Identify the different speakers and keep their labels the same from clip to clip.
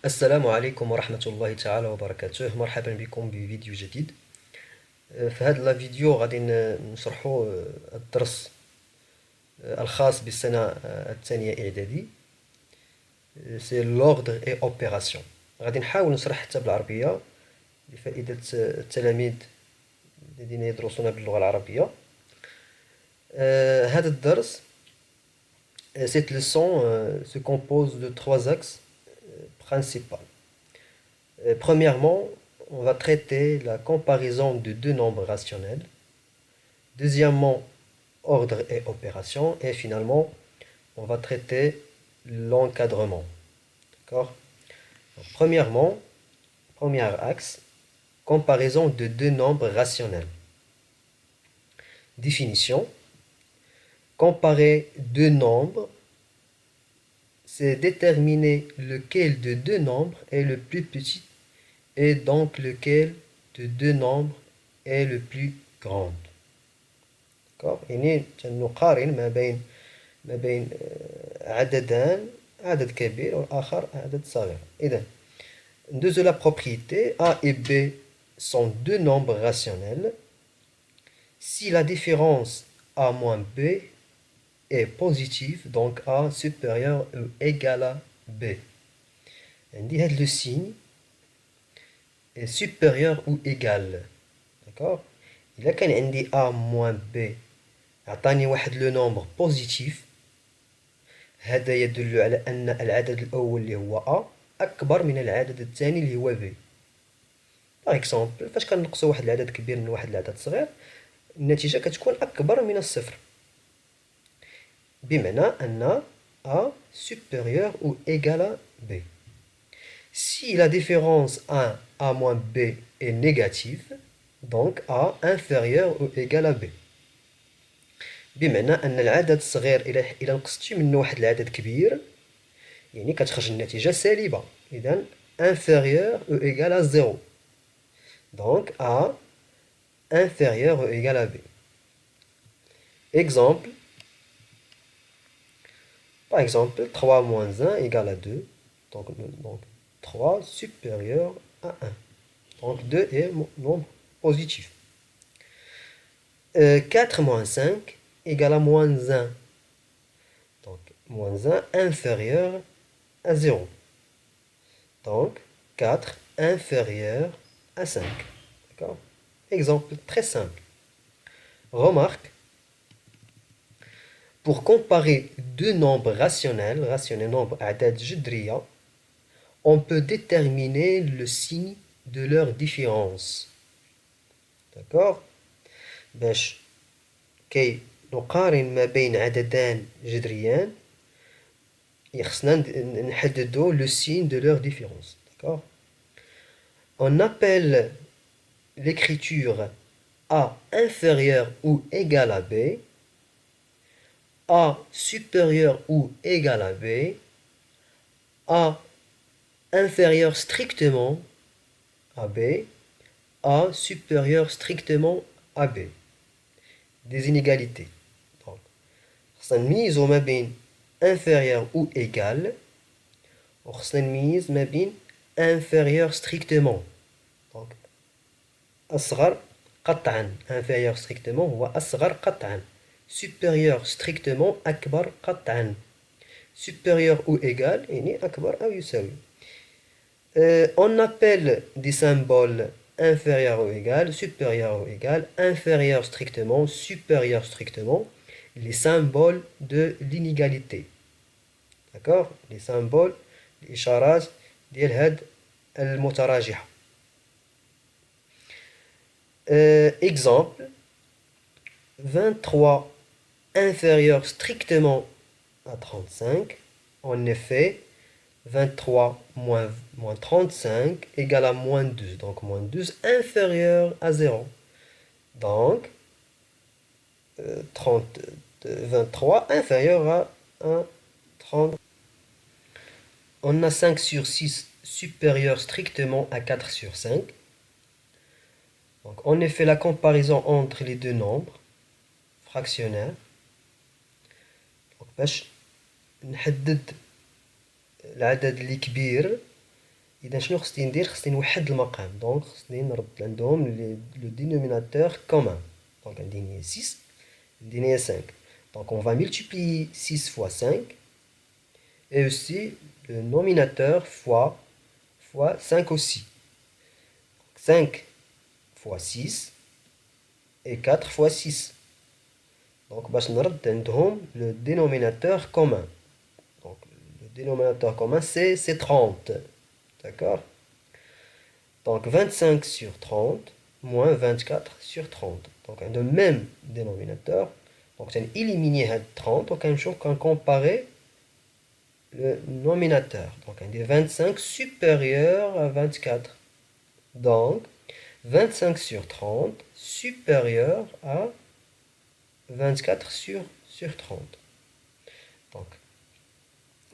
Speaker 1: السلام عليكم ورحمة الله تعالى وبركاته. مرحبا بكم بفيديو جديد. في هذا الفيديو غادي نشرحوا الدرس الخاص بالسنة الثانية إعدادي. سي لوردر اي اوبيراسيون. غادي نحاول نشرح حتى بالعربية لفائدة التلاميذ الذين يدرسون باللغة العربية. هذا الدرس cette leçon se compose de trois axes principaux. Premièrement, on va traiter la comparaison de deux nombres rationnels. Deuxièmement, ordre et opération. Et finalement, on va traiter l'encadrement. D'accord? Premièrement, premier axe, comparaison de deux nombres rationnels. Définition. Comparer deux nombres, c'est déterminer lequel de deux nombres est le plus petit et donc lequel de deux nombres est le plus grand. D'accord? يعني نقارن ما بين عددان، عدد كبير والآخر عدد صغير. إذا de la propriété A et B sont deux nombres rationnels. Si la différence A moins B est positive, donc A supérieur ou égal à B. عندي هذا le signe est supérieur ou égal. D'accord? إذا كان عندي A moins B عطاني واحد لو نومبر بوزيتيف، هذا يدل على أن العدد الأول اللي هو A أكبر من العدد الثاني اللي هو B. باغ اكزومبل فاش كنقصو واحد العدد كبير من واحد العدد صغير، النتيجة كتكون أكبر من الصفر، بمعنى أن A supérieur ou égal à B. Si la différence A moins B est négative, donc A inférieur ou égal à B. بمعنى أن العدد الصغير إلا نقصتي منه واحد العدد كبير يعني كتخرج النتيجة سالبة، إذا inférieur ou égal à 0. Donc A inférieur ou égal à B. Exemple. Par exemple, 3 moins 1 égale à 2. Donc 3 supérieur à 1. Donc 2 est nombre positif. 4 moins 5 égale à moins 1. Donc moins 1 inférieur à 0. Donc 4 inférieur à 5. D'accord? Exemple très simple. Remarque, pour comparer deux nombres rationnels, nombres أعداد جذرية, on peut déterminer le signe de leur différence. D'accord? باش كي نقارن ما بين عددان جذريان خصنا نحددو le signe de leur différence. D'accord? On appelle l'écriture A inférieur ou égal à B, A supérieur ou égal à B, A inférieur strictement à B, A supérieur strictement à B. Des inégalités. Donc, خصنا نميزو ما بين inférieur ou égal وخصنا نميز ما بين inférieur strictement. Donc أصغر قطعا، inférieur strictement هو أصغر قطعا، supérieur strictement أكبر قطعا، supérieur ou égal يعني أكبر أو يساوي. On appelle des symboles inférieur ou égal, supérieur ou égal, inférieur strictement, supérieur strictement, les symboles de l'inégalité. D'accord? Les symboles, les إشارات ديال هاد المتراجحة. Exemple, 23 inférieur strictement à 35. En effet, 23 moins 35 égale à moins 12. Donc moins 12 inférieur à 0. Donc 23 inférieur à 1, 30. On a 5 sur 6 supérieur strictement à 4 sur 5. Donc on a fait la comparaison entre les deux nombres fractionnaires. Donc باش نحدد العدد الكبير إذا شنو خصني ندير؟ خصني نوحد المقام، دونك خصني نرد عندهم لو dénominateur commun. دونك عندي هنا 6 عندي هنا 5. Donc on va multiplier 6 fois 5 et aussi le nominateur fois 5 aussi. 5 fois 6 et 4 fois 6. Donc باش نرد عندهم le dénominateur commun. Donc le dénominateur commun c'est 30. D'accord? Donc 25 sur 30 moins 24 sur 30. Donc on a le même dénominateur. Donc on éliminer 30 donc on comparer le nominateur. Donc on dit 25 supérieur à 24. Donc 25 sur 30 supérieur à 24 sur 30.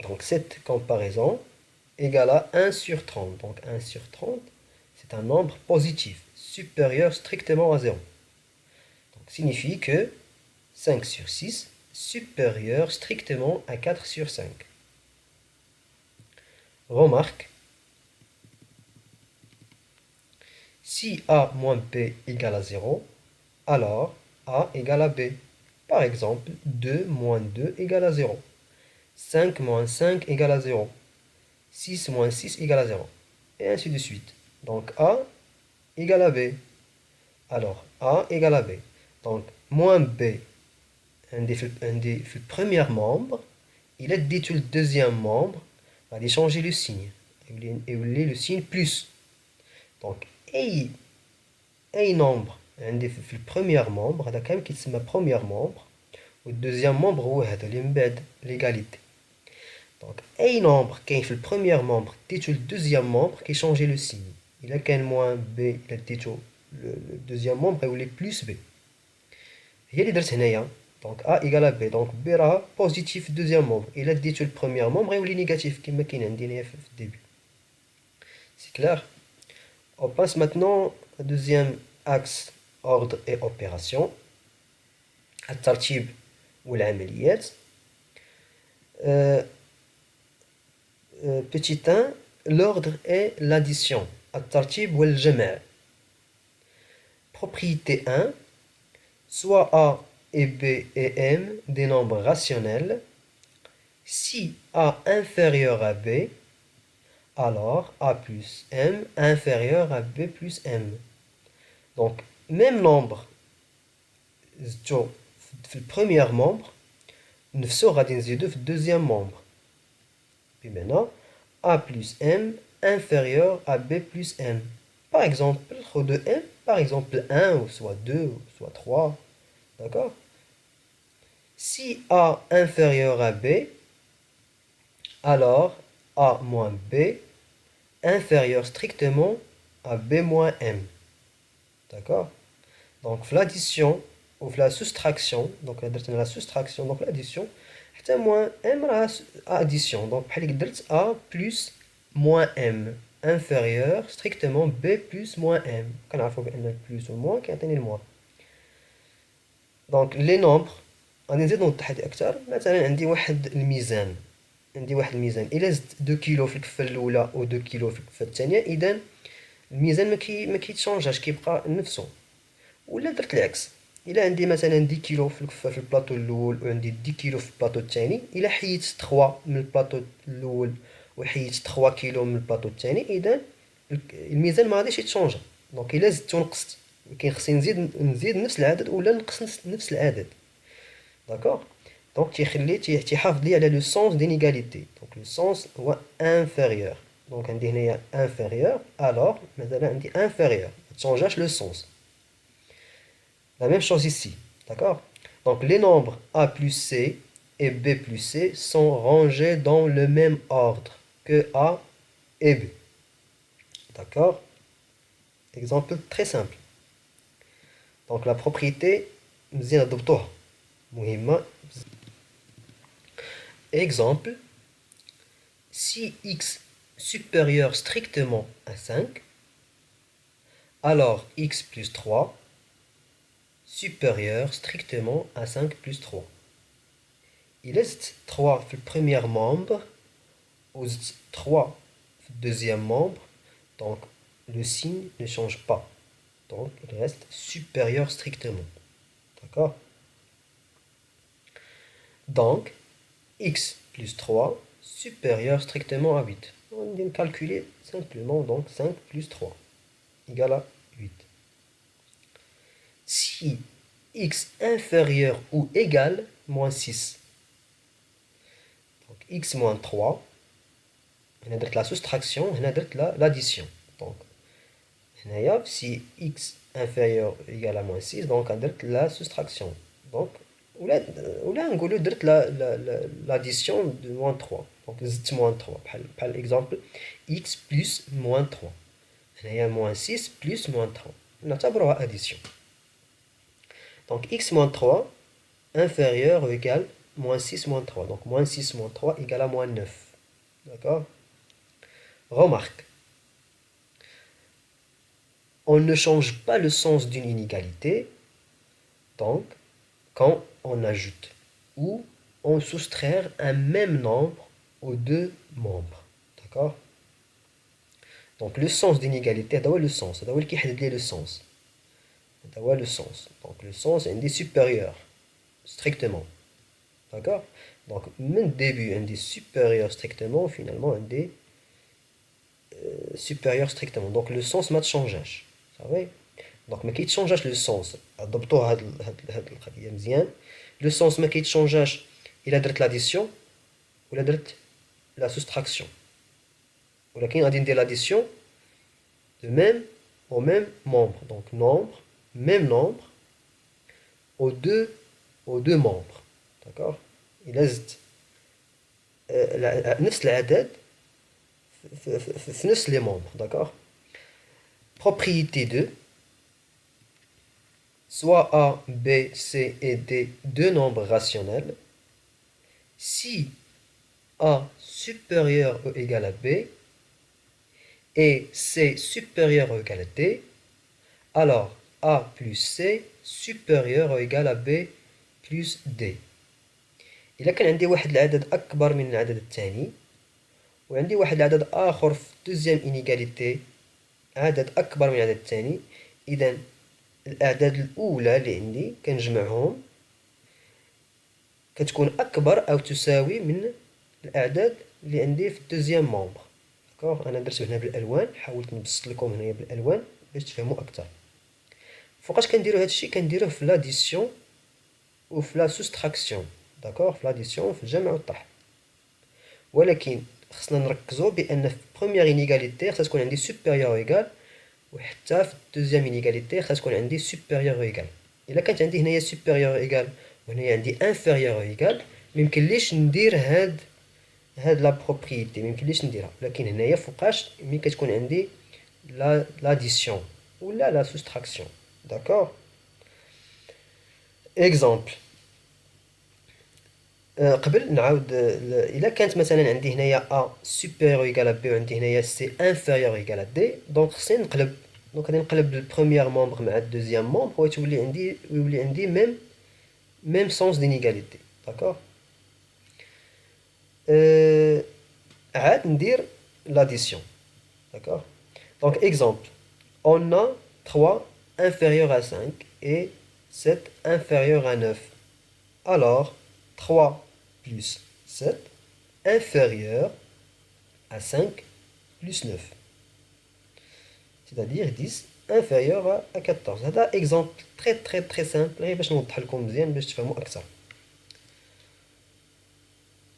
Speaker 1: Donc cette comparaison égale à 1 sur 30. Donc 1 sur 30, c'est un nombre positif, supérieur strictement à 0. Donc signifie que 5 sur 6 supérieur strictement à 4 sur 5. Remarque, si A moins B égale à 0, alors A égale à B. Par exemple, 2 moins 2 égale à 0. 5 moins 5 égale à 0. 6 moins 6 égale à 0. Et ainsi de suite. Donc A égale à B. Alors A égale à B. Donc moins B, un des premiers membres, il est dit le deuxième membre, va aller changer le signe. Et le signe plus. Donc أي nombre عندي في البروميير membre هذا كامل كيتسمى premier membre والدوزيام membre هو هذا اللي من بعد l'égalité. Donc أي nombre كاين في البروميير membre ديتو الدوزيام membre كيشونجي لو signe. إلا كان moins b إلا ديتو le deuxième membre يولي plus b. هي اللي درت هنايا. Donc a égale à b. Donc b راها positif deuxième membre. إلا ديتو البروميير membre يولي négatif كما كاين عندي هنايا في الديبي. C'est clair? On passe maintenant au deuxième axe ordre et opération. الترتيب والعمليات. Petit 1, l'ordre et l'addition. الترتيب والجمع. Propriété 1, soit A et B et M des nombres rationnels. Si A inférieur à B, alors A plus M inférieur à B plus M. Donc, même nombre, في البروميير membre, نفسو غادي نزيدو في الدوزيام membre. Puis maintenant, A plus M inférieur à B plus M. Par exemple, de M, par exemple 1, ou soit 2, ou soit 3. D'accord? Si A inférieur à B, alors A moins B inférieur strictement à B moins M. D'accord? Donc l'addition ou la soustraction, donc la soustraction, donc l'addition, c'est moins M addition. Donc A plus moins M inférieur strictement B plus moins M. Quand on a le plus ou le moins, qui atteint le moins. Donc les nombres, غنزيدو نوضح أكثر. مثلا عندي واحد الميزان. إلا زدت 2 كيلو في الكفة الأولى و 2 كيلو في الكفة الثانية، إذا الميزان ما كيتشونجاش، كيبقى نفسه. ولا درت العكس، إلا عندي مثلا 10 كيلو في الكفة في البلاطو الأول وعندي 10 كيلو في البلاطو الثاني، إلا حيدت 3 من البلاطو الأول وحيدت 3 كيلو من البلاطو الثاني، إذا الميزان ما غاديش يتشونجا. دونك إلا زدت ونقصت، كاين خصني نزيد نفس العدد ولا نقص نفس العدد. داكوغ؟ دونك تيحافظ لي على لو سونس d'inégalité. دونك لو سونس هو انفيريور. دونك عندي هنايا انفيريور، الوغ مثلا عندي انفيريور، ما تشونجاش لو سونس. La même chose ici, d'accord? Donc les nombres A plus C et B plus C sont rangés dans le même ordre que A et B. D'accord? Exemple très simple. Donc la propriété, exemple, si x supérieur strictement à 5, alors x plus 3 supérieur strictement à 5 plus 3. Il reste 3 في البريمير membre و 3 في deuxième membre, donc le signe ne change pas. Donc il reste supérieur strictement. D'accord? Donc, x plus 3 supérieur strictement à 8. On vient de calculer simplement, donc 5 plus 3 égale à 8. Si x inférieur ou égal moins 6, donc x moins 3, on a la soustraction, on a l'addition. Donc, si x inférieur ou égal à moins 6, donc on a la soustraction. Donc, ولا نقولوا درت l'addition de moins 3. Donc زدت moins 3 بحال exemple x plus moins 3. هنايا moins 6 plus moins 3. نعتبروها addition. Donc x moins 3 inférieur ou égal moins 6 moins 3. Donc moins 6 moins 3 égale à moins 9. D'accord? Remarque. On ne change pas le sens d'une inégalité, donc, quand on ajoute ou on soustraire un même nombre aux deux membres. D'accord? Donc le sens d'inégalité, c'est le sens. C'est qui fait le sens. C'est le sens. Donc le sens est supérieur, strictement. D'accord? Donc, le début, un des supérieurs strictement, finalement, un des supérieurs strictement. Donc le sens ما تشونجاش. صافي؟ دونك ما كيتشونجاش لو سونس. ضبطوا هاد القضيه مزيان. لو سونس ما كيتشونجاش الا درت لاديسيون ولا درت لا سوستراكسيون. ولكن غادي ندير لاديسيون de même au même membre. Donc nombre, même nombre aux deux membres. D'accord? إلا زدت نفس العدد في نفس les membres. D'accord? Propriété 2. Soit A, B, C et D deux nombres rationnels. Si A supérieur ou égal à B et C supérieur ou égal à D, alors A plus C supérieur ou égal à B plus D. إلا كان عندي واحد العدد أكبر من العدد الثاني وعندي واحد العدد آخر في دوزيام إنيغاليتي عدد أكبر من العدد الثاني، إذا الأعداد الأولى اللي عندي كنجمعهم كتكون أكبر أو تساوي من الأعداد اللي عندي في الدوزيام مومبر. داكوغ؟ أنا درت هنا بالألوان، حاولت نبسط لكم هنايا بالألوان باش تفهموا أكثر. فوقاش كنديرو هادشي؟ كنديروه في لاديسيون وفي لا سوستراكسيون. داكوغ؟ في لاديسيون وفي الجمع والطرح. ولكن خصنا نركزوا بأن في بروميير إنيغاليتي خصها تكون عندي سوبيريور إيكال، وحتى في الدوزيام إنيغاليتي خصها تكون عندي سوبيريور إيكال. إلا كانت عندي هنايا سوبيريور إيكال وهنايا عندي انفيريور إيكال ميمكنليش ندير هاد لا بروبريتي، ميمكنليش نديرها. لكن هنايا فوقاش ملي كتكون عندي لاديسيون ولا لا سوستراكسيون. داكوغ؟ اكزامبل قبل نعاود. الا كانت مثلا عندي هنايا ا سوبيريور ايكال ا بي وعندي هنايا سي انفيريور ايكال ا دي، دونك خصني نقلب. دونك غادي نقلب البروميير مومبر مع الدوزيام مومبر ويولي عندي ميم سونس دينيغاليتي. داكوغ؟ عاد ندير l'addition. D'accord? Donc, exemple, on a 3 inférieur à 5 et 7 inférieur à 9. Alors, 3 plus 7 inférieur à 5 plus 9. C'est-à-dire 10 inférieur à 14. C'est un exemple très très très simple. Et je vais vous montrer باش تفهموا أكثر.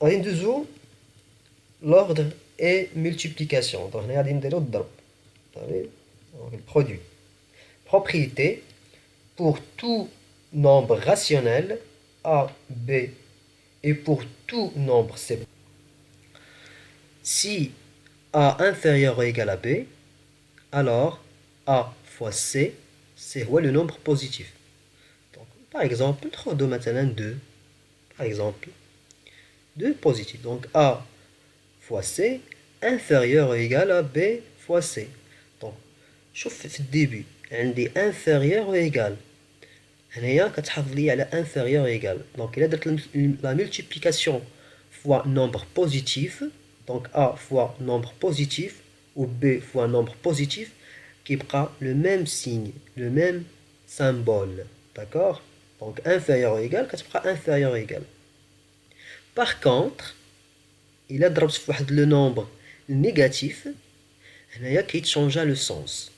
Speaker 1: غادي ندوزو l'ordre et multiplication. Donc, on a le produit. Propriété. Pour tout nombre rationnel, A, B, et pour tout nombre C. Si A inférieur ou égal à B, alors A fois C, c'est le nombre positif. Donc, par exemple, 2. Par exemple, 2 positif. Donc, A fois C inférieur ou égal à B fois C. Donc, شوف في الديبي عندي inférieur ou égal. هنايا كتحافظ لي على inférieur ou égal. Donc, إلا درت la multiplication fois nombre positif, donc A fois nombre positif, ou b fois un nombre positif qui prend le même signe, le même symbole. D'accord? Donc inférieur ou égal, qui prend inférieur ou égal. Par contre, il a le nombre négatif, il y a qui change le sens.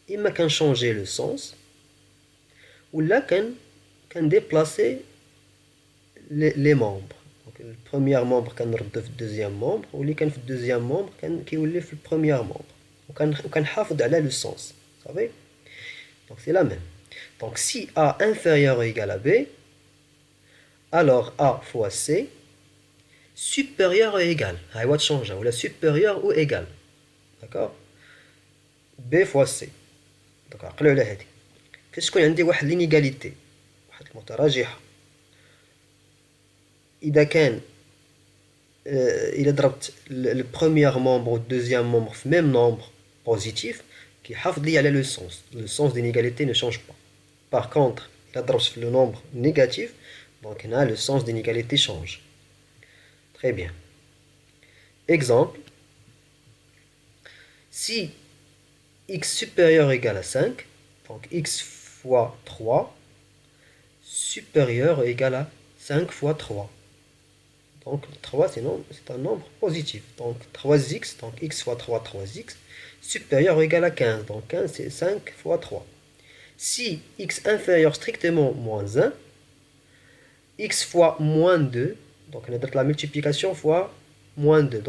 Speaker 1: Il m'a qu'à changer le sens, ou là qu'à déplacer les membres. Donc, le premier membre كان نرد في الدوزيام membre واللي كان في الدوزيام membre كان كيولي في البروميير membre وكنحافظ على le sens. Vous savez? Donc c'est la même. Donc si A inférieur ou égal à B, alors A fois C supérieur ou égal. هاي change ou la supérieur ou égal. D'accord? B fois C. Donc عقلوا على هذه. فاش تكون عندي واحد l'inégalité واحد المتراجحة إذا كان إلا ضربت le premier membre ou le deuxième membre في même nombre positif كيحافظ لي على le sens d'inégalité ne change pas. Par contre إلا ضربت في le nombre négatif donc هنا le sens d'inégalité change. Très bien. Exemple, si x supérieur ou égal à 5, donc x fois 3 supérieur ou égal à 5 fois 3. Donc 3 c'est un nombre positif. Donc 3x, donc x fois 3, 3x, supérieur ou égal à 15. Donc 15 c'est 5 fois 3. Si x inférieur strictement moins 1, x fois moins 2, donc on a la multiplication fois moins 2,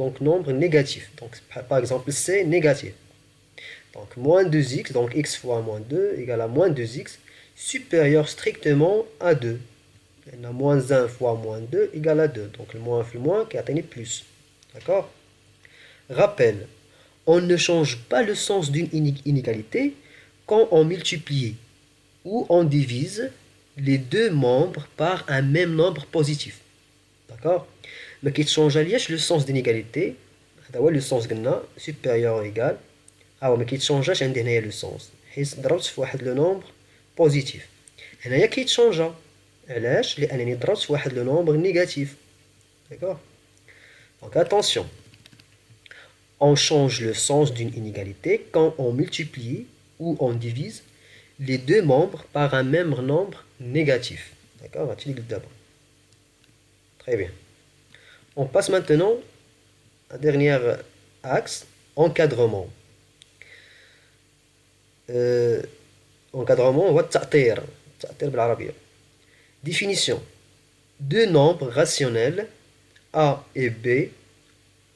Speaker 1: donc nombre négatif. Donc par exemple c négatif. Donc moins 2x, donc x fois moins 2 égale à moins 2x, supérieur strictement à 2. On a moins 1 fois moins 2 égale à 2. Donc le moins fait le moins qui atteint plus. D'accord? Rappel, on ne change pas le sens d'une inégalité quand on multiplie ou on divise les deux membres par un même nombre positif. D'accord? Mais qui change le sens d'inégalité, le sens supérieur ou égal. Mais qui change عندي le sens. حيت ضربت في واحد le nombre positif. هنايا كيتشونجا. علاش؟ لأنني ضربت في واحد le nombre négatif. D'accord? Donc attention. On change le sens d'une inégalité quand on multiplie ou on divise les deux membres par un même nombre négatif. D'accord? Très bien. On passe maintenant à dernier axe, encadrement. Encadrement هو التأطير بالعربية. Définition. Deux nombres rationnels A et B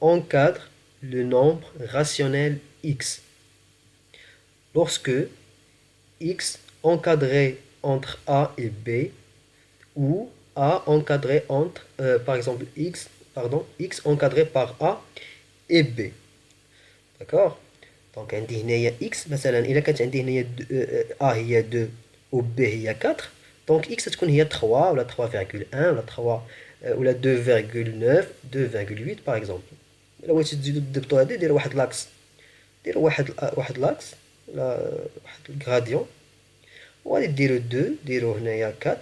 Speaker 1: encadrent le nombre rationnel x. Lorsque x encadré entre A et B ou A encadré entre, par exemple, x encadré par A et B. D'accord? Donc, عندي هنايا x مثلا إلا كانت عندي هنايا A هي 2 و B هي 4 donc x تكون هي 3 ولا 3,1 ولا 3 ولا 2,9 2,8 par exemple. إلا بغيتي تزيدو تضبطو هادي دير واحد لاكس دير واحد لاكس ولا واحد الغراديون وغادي ديرو 2 ديرو هنايا 4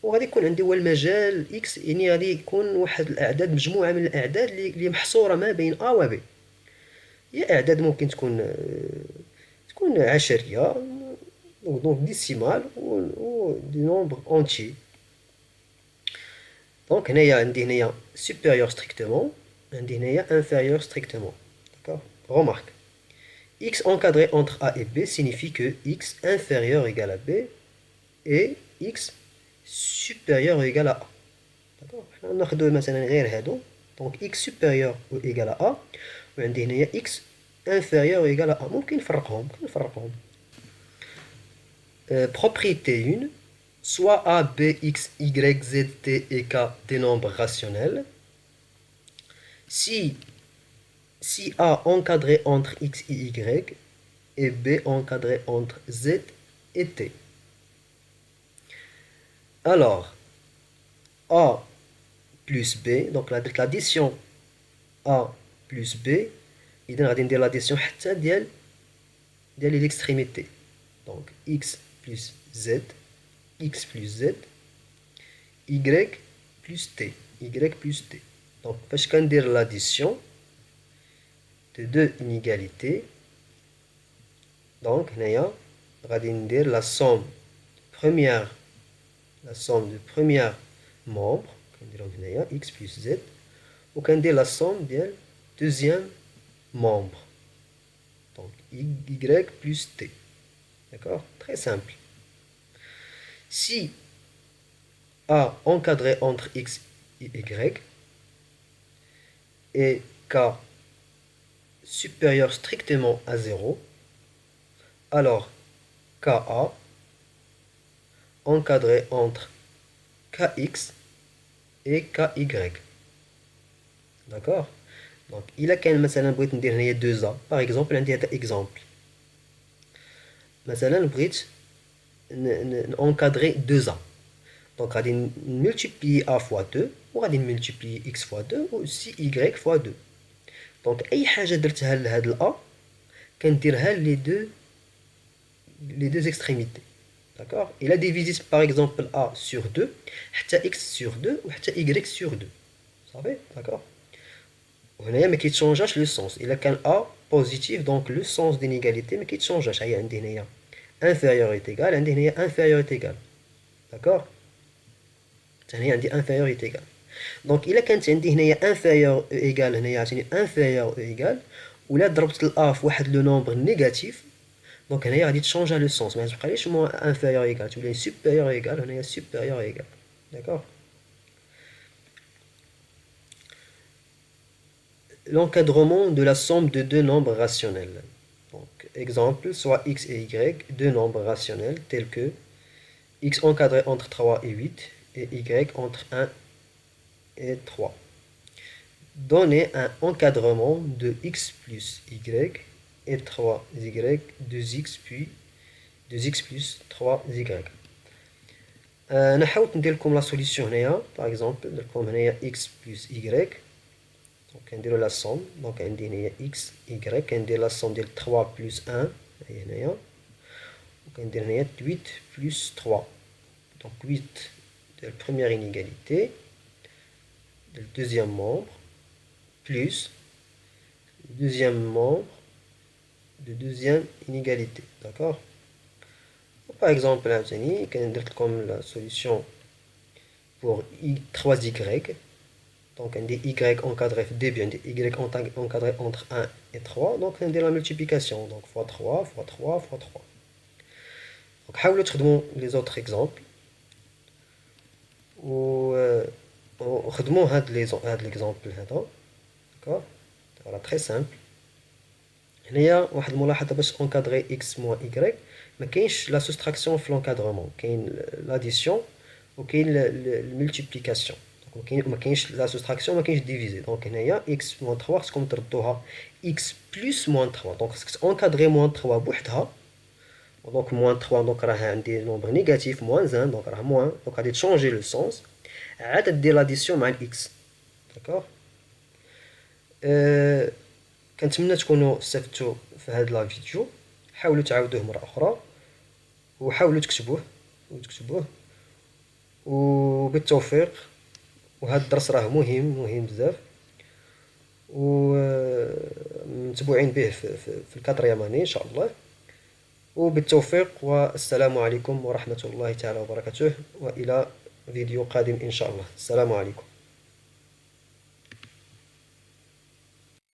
Speaker 1: وغادي يكون عندي هو المجال x يعني غادي يكون واحد الأعداد مجموعة من الأعداد اللي محصورة ما بين A و B. هي أعداد ممكن تكون عشرية donc décimale ou du nombre entier. Donc هنايا عندي هنايا supérieur strictement عندي هنايا inférieur strictement. D'accord? Remarque. X encadré entre A et B signifie que x inférieur égale à B et x supérieur ou égal à A. D'accord? ناخدو مثلا غير هادو donc x supérieur ou égal à A وعندي هنايا x inférieur ou égal à A. ممكن نفرقهم propriété 1, soit A, B, X, Y, Z, T et K des nombres rationnels. Si A encadré entre X et Y et B encadré entre Z et T. Alors, A plus B, donc l'addition A plus B, il donne l'addition de l'extrémité. Donc, X plus Z, X plus Z, Y plus T, Y plus T. Donc, parce qu'on dit l'addition, de deux inégalités. Donc, هنايا غادي ندير la somme de première membre, كنديرهم هنايا x plus z, وكندير la somme ديال deuxième membre. Donc, y plus t. D'accord? Très simple. Si A encadré entre x et y et k supérieur strictement à 0, alors KA encadré entre KX et KY. D'accord? Donc, il a كان مثلا بغيت ندير هنايا 2A. Par exemple, عندي هذا exemple. مثلا بغيت encadrer 2A. Donc, غادي multiplier A fois 2 وغادي multiplier X fois 2 و aussi Y fois 2. Donc, أي حاجة درتها لهاد ال A كنديرها les deux extrémités. D'accord? Il a divisé par exemple A sur 2, حتى X sur 2 ou حتى Y sur 2. Vous savez? D'accord? وهنايا ما كيتشونجاش لو سونس. إلا كان A positif donc le sens d'inégalité ما كيتشونجاش. هي عندي هنايا inférieur est égal, عندي هنايا inférieur est égal. D'accord? هنايا عندي inférieur est égal. دونك إلا كانت عندي هنايا inférieur égal هنايا عاوتاني inférieur égal ولا ضربت ال A في واحد لو نومبر نيجاتيف دونك هنايا غادي تشونجا لو سونس. ما تبقاليش موان inférieur égal تولي supérieur égal هنايا supérieur égal. D'accord? L'encadrement de la somme de deux nombres rationnels. Donc, exemple, soit x et y, deux nombres rationnels tels que x encadré entre 3 et 8 et y entre 1 et 3. Donnez un encadrement de x plus y et 3y, 2x puis 2x plus 3y. نحاول ندير لكم لا سوليسيون هنايا. باغ اكزومبل ندير لكم هنايا x plus y. Donc, كنديرو لا somme. Donc, عندي هنايا x y. كندير لا somme ديال 3 plus 1 هي هنايا. وكندير هنايا 8 plus 3. Donc 8 de la première inégalité, le deuxième membre, plus le deuxième membre de deuxième inégalité. D'accord? Par exemple, là, comme la solution pour 3y. Donc, on dit y encadré bien y encadré entre 1 et 3. Donc, on dit la multiplication. Donc, fois 3, fois 3, fois 3. Donc, حاولوا تخدموا les autres exemples. وخدموا هاد l'exemple هذا. D'accord? Voilà, très simple. هنايا واحد الملاحظة باش encadrer x moins y ما كاينش la soustraction في l'encadrement. كاين l'addition وكاين المultiplication. ما كاينش la soustraction ما كاينش diviser. Donc هنايا x moins 3 خصكم تردوها x plus moins 3. Donc خصك encadrer moins 3 بوحدها. Donc moins 3 donc راه عندي nombre négatif moins 1 donc راه moins donc غادي تشونجي لو سونس عاد دير لاديسيون مع الاكس. داكوغ. كنتمنى تكونوا استفدتوا في هاد لا فيديو. حاولوا تعاودوه مره اخرى وحاولوا تكتبوه وبالتوفيق. وهذا الدرس راه مهم بزاف ومتبوعين به في الكاتريام اني ان شاء الله. وبالتوفيق والسلام عليكم ورحمة الله تعالى وبركاته وإلى فيديو قادم إن شاء الله. السلام عليكم.